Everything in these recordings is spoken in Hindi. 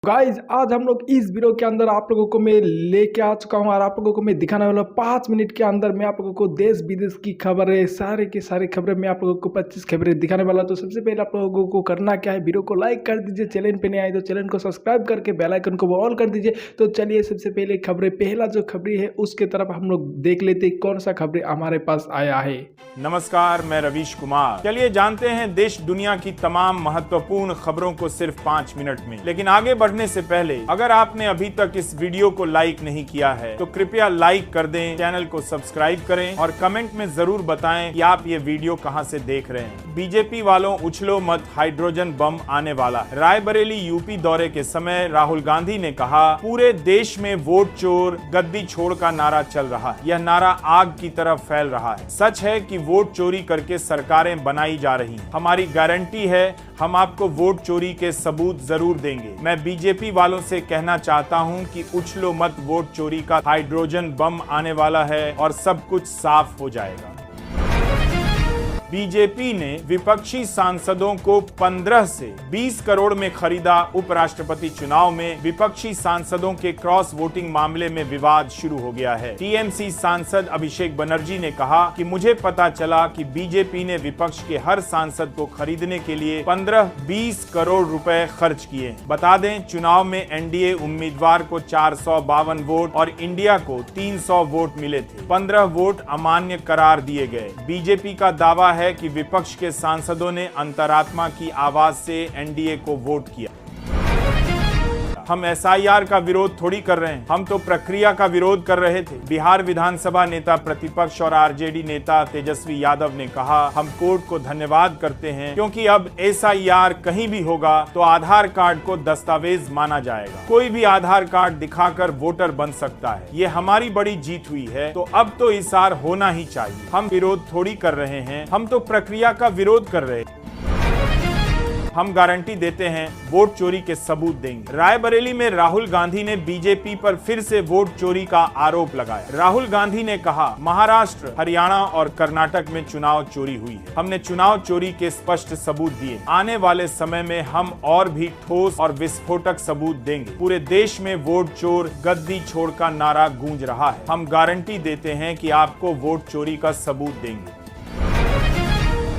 गाइज आज हम लोग इस वीडियो के अंदर आप लोगों को मैं लेके आ चुका हूँ और आप लोगों को मैं दिखाने वाला 5 मिनट के अंदर मैं आप लोगों को देश विदेश की खबरें सारे की सारी खबरें मैं आप लोगों को 25 खबरें दिखाने वाला। तो सबसे पहले आप लोगों को करना क्या है, वीडियो को लाइक कर दीजिए, चैनल पे नहीं आए तो चैनल को सब्सक्राइब करके बेल आइकन को ऑल कर दीजिए। तो चलिए सबसे पहले खबरें, पहला जो खबरी है उसके तरफ हम लोग देख लेते कौन सा खबरें हमारे पास आया है। नमस्कार, मैं रवीश कुमार। चलिए जानते हैं देश दुनिया की तमाम महत्वपूर्ण खबरों को सिर्फ 5 मिनट में। लेकिन आगे बढ़ने से पहले अगर आपने अभी तक इस वीडियो को लाइक नहीं किया है तो कृपया लाइक कर दें, चैनल को सब्सक्राइब करें और कमेंट में जरूर बताएं कि आप ये वीडियो कहां से देख रहे हैं। बीजेपी वालों, उछलो मत, हाइड्रोजन बम आने वाला है। रायबरेली यूपी दौरे के समय राहुल गांधी ने कहा, पूरे देश में वोट चोर गद्दी छोड़ का नारा चल रहा है। यह नारा आग की तरफ फैल रहा है। सच है कि वोट चोरी करके सरकारें बनाई जा रही हैं। हमारी गारंटी है हम आपको वोट चोरी के सबूत जरूर देंगे। मैं बीजेपी वालों से कहना चाहता हूं कि उछलो मत, वोट चोरी का हाइड्रोजन बम आने वाला है और सब कुछ साफ हो जाएगा। बीजेपी ने विपक्षी सांसदों को 15 से 20 करोड़ में खरीदा। उपराष्ट्रपति चुनाव में विपक्षी सांसदों के क्रॉस वोटिंग मामले में विवाद शुरू हो गया है। टीएमसी सांसद अभिषेक बनर्जी ने कहा कि मुझे पता चला कि बीजेपी ने विपक्ष के हर सांसद को खरीदने के लिए 15-20 करोड़ रुपए खर्च किए। बता दें, चुनाव में एनडीए उम्मीदवार को 452 वोट और इंडिया को 300 वोट मिले थे। 15 वोट अमान्य करार दिए गए। बीजेपी का दावा है कि विपक्ष के सांसदों ने अंतरात्मा की आवाज से एनडीए को वोट किया। हम एसआईआर का विरोध थोड़ी कर रहे हैं, हम तो प्रक्रिया का विरोध कर रहे थे। बिहार विधानसभा नेता प्रतिपक्ष और आरजेडी नेता तेजस्वी यादव ने कहा, हम कोर्ट को धन्यवाद करते हैं क्योंकि अब एसआईआर कहीं भी होगा तो आधार कार्ड को दस्तावेज माना जाएगा। कोई भी आधार कार्ड दिखाकर वोटर बन सकता है। ये हमारी बड़ी जीत हुई है, तो अब तो इसार होना ही चाहिए। हम विरोध थोड़ी कर रहे हैं, हम तो प्रक्रिया का विरोध कर रहे हैं। हम गारंटी देते हैं वोट चोरी के सबूत देंगे। रायबरेली में राहुल गांधी ने बीजेपी पर फिर से वोट चोरी का आरोप लगाया। राहुल गांधी ने कहा, महाराष्ट्र, हरियाणा और कर्नाटक में चुनाव चोरी हुई है। हमने चुनाव चोरी के स्पष्ट सबूत दिए। आने वाले समय में हम और भी ठोस और विस्फोटक सबूत देंगे। पूरे देश में वोट चोर गद्दी छोड़ का नारा गूंज रहा है। हम गारंटी देते हैं कि आपको वोट चोरी का सबूत देंगे।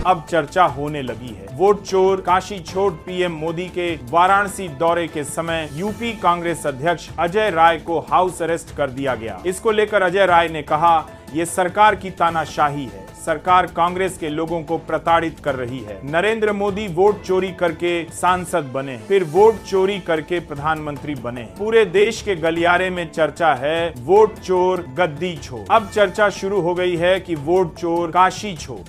अब चर्चा होने लगी है। वोट चोर काशी छोड़ पीएम मोदी के वाराणसी दौरे के समय यूपी कांग्रेस अध्यक्ष अजय राय को हाउस अरेस्ट कर दिया गया। इसको लेकर अजय राय ने कहा, ये सरकार की तानाशाही है। सरकार कांग्रेस के लोगों को प्रताड़ित कर रही है। नरेंद्र मोदी वोट चोरी करके सांसद बने, फिर वोट चोरी करके प्रधानमंत्री बने। पूरे देश के गलियारे में चर्चा है, वोट चोर गद्दी छोड़। अब चर्चा शुरू हो गई है कि वोट चोर काशी छोड़।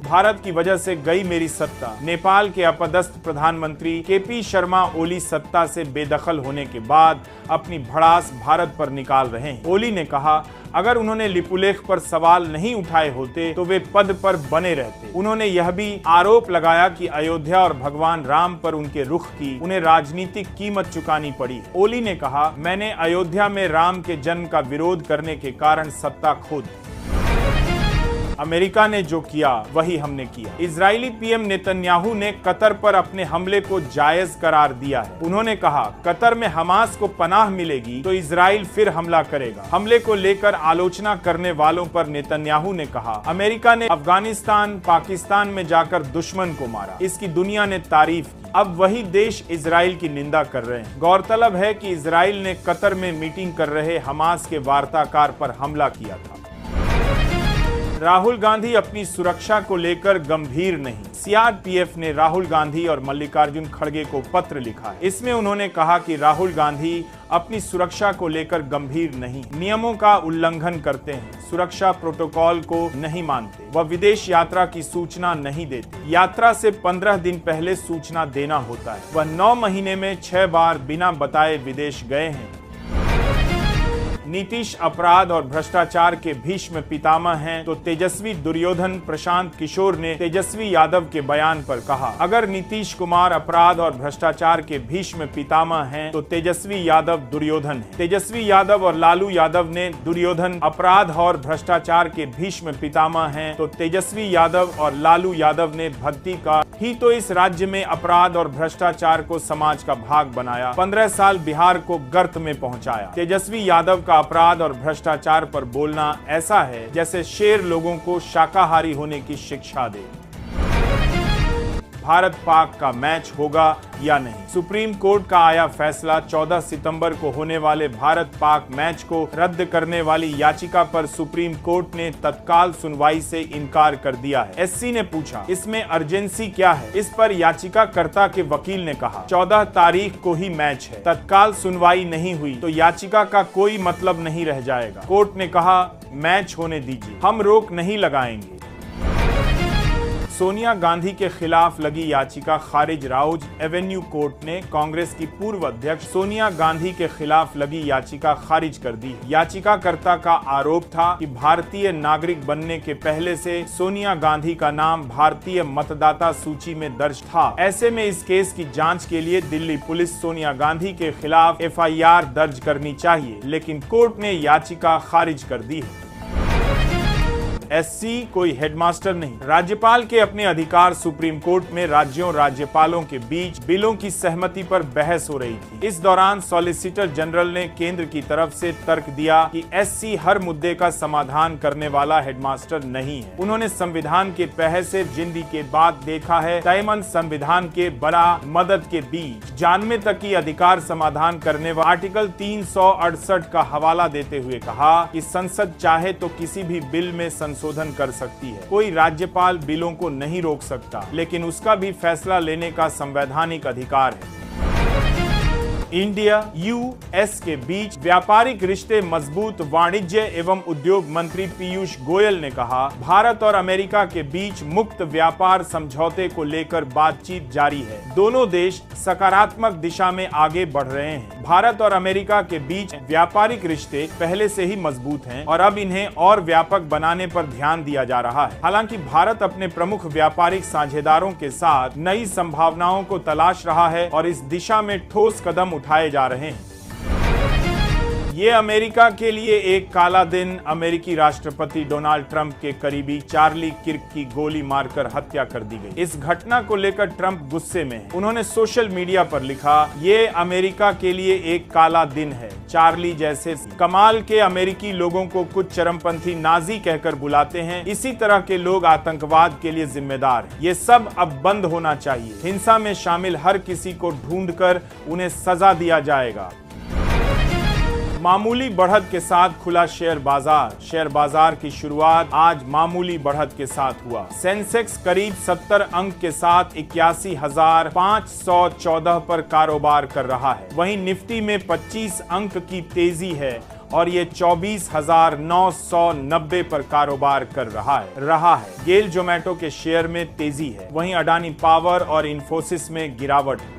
भारत की वजह से गई मेरी सत्ता। नेपाल के अपदस्थ प्रधानमंत्री केपी शर्मा ओली सत्ता से बेदखल होने के बाद अपनी भड़ास भारत पर निकाल रहे हैं। ओली ने कहा, अगर उन्होंने लिपुलेख पर सवाल नहीं उठाए होते तो वे पद पर बने रहते। उन्होंने यह भी आरोप लगाया कि अयोध्या और भगवान राम पर उनके रुख की उन्हें राजनीतिक कीमत चुकानी पड़ी। ओली ने कहा, मैंने अयोध्या में राम के जन्म का विरोध करने के कारण सत्ता खो दी। अमेरिका ने जो किया वही हमने किया। इजरायली पीएम नेतन्याहू ने कतर पर अपने हमले को जायज करार दिया है। उन्होंने कहा, कतर में हमास को पनाह मिलेगी तो इजराइल फिर हमला करेगा। हमले को लेकर आलोचना करने वालों पर नेतन्याहू ने कहा, अमेरिका ने अफगानिस्तान, पाकिस्तान में जाकर दुश्मन को मारा। इसकी दुनिया ने तारीफ की। अब वही देश इजराइल की निंदा कर रहे हैं। गौरतलब है कि इजराइल ने कतर में मीटिंग कर रहे हमास के वार्ताकार पर हमला किया था। राहुल गांधी अपनी सुरक्षा को लेकर गंभीर नहीं। सीआरपीएफ ने राहुल गांधी और मल्लिकार्जुन खड़गे को पत्र लिखा है। इसमें उन्होंने कहा कि राहुल गांधी अपनी सुरक्षा को लेकर गंभीर नहीं, नियमों का उल्लंघन करते हैं, सुरक्षा प्रोटोकॉल को नहीं मानते, वह विदेश यात्रा की सूचना नहीं देते। यात्रा से 15 दिन पहले सूचना देना होता है। वह 9 महीने में 6 बार बिना बताए विदेश गए हैं। नीतीश अपराध और भ्रष्टाचार के भीष्म पितामह हैं, तो तेजस्वी दुर्योधन प्रशांत किशोर ने तेजस्वी यादव के बयान पर कहा, अगर नीतीश कुमार अपराध और भ्रष्टाचार के भीष्म पितामह हैं, तो तेजस्वी यादव दुर्योधन है। तेजस्वी यादव और लालू यादव ने दुर्योधन अपराध और भ्रष्टाचार के भीष्म पितामह हैं, तो तेजस्वी यादव और लालू यादव ने भक्ति का ही तो इस राज्य में अपराध और भ्रष्टाचार को समाज का भाग बनाया, 15 साल बिहार को गर्त में पहुंचाया। तेजस्वी यादव का अपराध और भ्रष्टाचार पर बोलना ऐसा है जैसे शेर लोगों को शाकाहारी होने की शिक्षा दे। भारत पाक का मैच होगा या नहीं? सुप्रीम कोर्ट का आया फैसला 14 सितंबर को होने वाले भारत पाक मैच को रद्द करने वाली याचिका पर सुप्रीम कोर्ट ने तत्काल सुनवाई से इनकार कर दिया है। एससी ने पूछा, इसमें अर्जेंसी क्या है? इस पर याचिकाकर्ता के वकील ने कहा, 14 तारीख को ही मैच है, तत्काल सुनवाई नहीं हुई तो याचिका का कोई मतलब नहीं रह जाएगा। कोर्ट ने कहा, मैच होने दीजिए, हम रोक नहीं लगाएंगे। सोनिया गांधी के खिलाफ लगी याचिका खारिज। राउज एवेन्यू कोर्ट ने कांग्रेस की पूर्व अध्यक्ष सोनिया गांधी के खिलाफ लगी याचिका खारिज कर दी। याचिकाकर्ता का आरोप था कि भारतीय नागरिक बनने के पहले से सोनिया गांधी का नाम भारतीय मतदाता सूची में दर्ज था। ऐसे में इस केस की जांच के लिए दिल्ली पुलिस सोनिया गांधी के खिलाफ FIR दर्ज करनी चाहिए, लेकिन कोर्ट ने याचिका खारिज कर दी है। SC कोई हेडमास्टर नहीं। राज्यपाल के अपने अधिकार सुप्रीम कोर्ट में राज्यों राज्यपालों के बीच बिलों की सहमति पर बहस हो रही थी। इस दौरान सॉलिसिटर जनरल ने केंद्र की तरफ से तर्क दिया कि SC हर मुद्दे का समाधान करने वाला हेडमास्टर नहीं है। उन्होंने संविधान के पहसे जिंदी के बाद देखा है तयमन संविधान के बड़ा मदद के बीच जानने तक की अधिकार समाधान करने वाला आर्टिकल 368 का हवाला देते हुए कहा कि संसद चाहे तो किसी भी बिल में संशोधन कर सकती है। कोई राज्यपाल बिलों को नहीं रोक सकता, लेकिन उसका भी फैसला लेने का संवैधानिक अधिकार है। इंडिया US के बीच व्यापारिक रिश्ते मजबूत। वाणिज्य एवं उद्योग मंत्री पीयूष गोयल ने कहा, भारत और अमेरिका के बीच मुक्त व्यापार समझौते को लेकर बातचीत जारी है। दोनों देश सकारात्मक दिशा में आगे बढ़ रहे हैं। भारत और अमेरिका के बीच व्यापारिक रिश्ते पहले से ही मजबूत हैं और अब इन्हें और व्यापक बनाने पर ध्यान दिया जा रहा है। हालांकि भारत अपने प्रमुख व्यापारिक साझेदारों के साथ नई संभावनाओं को तलाश रहा है और इस दिशा में ठोस कदम उठाए जा रहे हैं। ये अमेरिका के लिए एक काला दिन। अमेरिकी राष्ट्रपति डोनाल्ड ट्रंप के करीबी चार्ली किर्क की गोली मारकर हत्या कर दी गई। इस घटना को लेकर ट्रंप गुस्से में हैं। उन्होंने सोशल मीडिया पर लिखा, ये अमेरिका के लिए एक काला दिन है। चार्ली जैसे कमाल के अमेरिकी लोगों को कुछ चरमपंथी नाजी कहकर बुलाते हैं। इसी तरह के लोग आतंकवाद के लिए जिम्मेदार हैं। ये सब अब बंद होना चाहिए। हिंसा में शामिल हर किसी को ढूंढकर उन्हें सजा दिया जाएगा। मामूली बढ़त के साथ खुला शेयर बाजार। शेयर बाजार की शुरुआत आज मामूली बढ़त के साथ हुआ। सेंसेक्स करीब 70 अंक के साथ 81,514 पर कारोबार कर रहा है। वहीं निफ्टी में 25 अंक की तेजी है और ये 24,990 पर कारोबार कर रहा है। गेल जोमेटो के शेयर में तेजी है। वहीं अडानी पावर और इन्फोसिस में गिरावट है।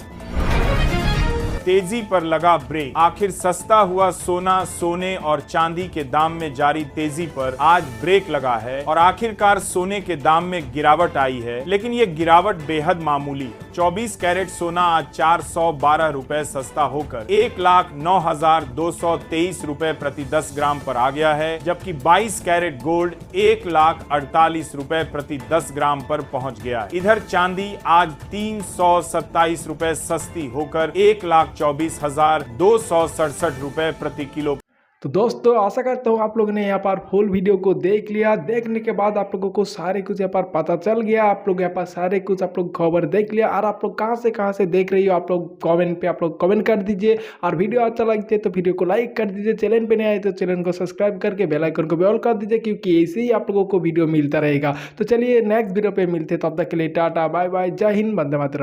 तेजी पर लगा ब्रेक। आखिर सस्ता हुआ सोना, सोने और चांदी के दाम में जारी तेजी पर आज ब्रेक लगा है और आखिरकार सोने के दाम में गिरावट आई है, लेकिन ये गिरावट बेहद मामूली है। 24 कैरेट सोना आज 412 रुपए सस्ता होकर 1,09,223 रुपए प्रति 10 ग्राम पर आ गया है, जबकि 22 कैरेट गोल्ड 1,48 रुपए प्रति 10 ग्राम पर पहुंच गया है। इधर चांदी आज 327 रुपए सस्ती होकर 1,24,267 रुपए प्रति किलो। तो दोस्तों आशा करता हूँ आप लोगों ने यहाँ पर फुल वीडियो को देख लिया। देखने के बाद आप लोगों को सारे कुछ यहाँ पर पता चल गया। आप लोग यहाँ पर सारे कुछ आप लोग खबर देख लिया। और आप लोग कहाँ से देख रही हो आप लोग कमेंट पे आप लोग कमेंट कर दीजिए। और वीडियो अच्छा लगते तो वीडियो को लाइक कर दीजिए। चैनल पे नहीं आए तो चैनल को सब्सक्राइब करके बेल आइकन को भी ऑल कर दीजिए, क्योंकि ऐसे ही आप लोगों को वीडियो मिलता रहेगा। तो चलिए नेक्स्ट वीडियो पे मिलते, तब तक के लिए टाटा बाय बाय, जय हिंद, वंदे मातरम।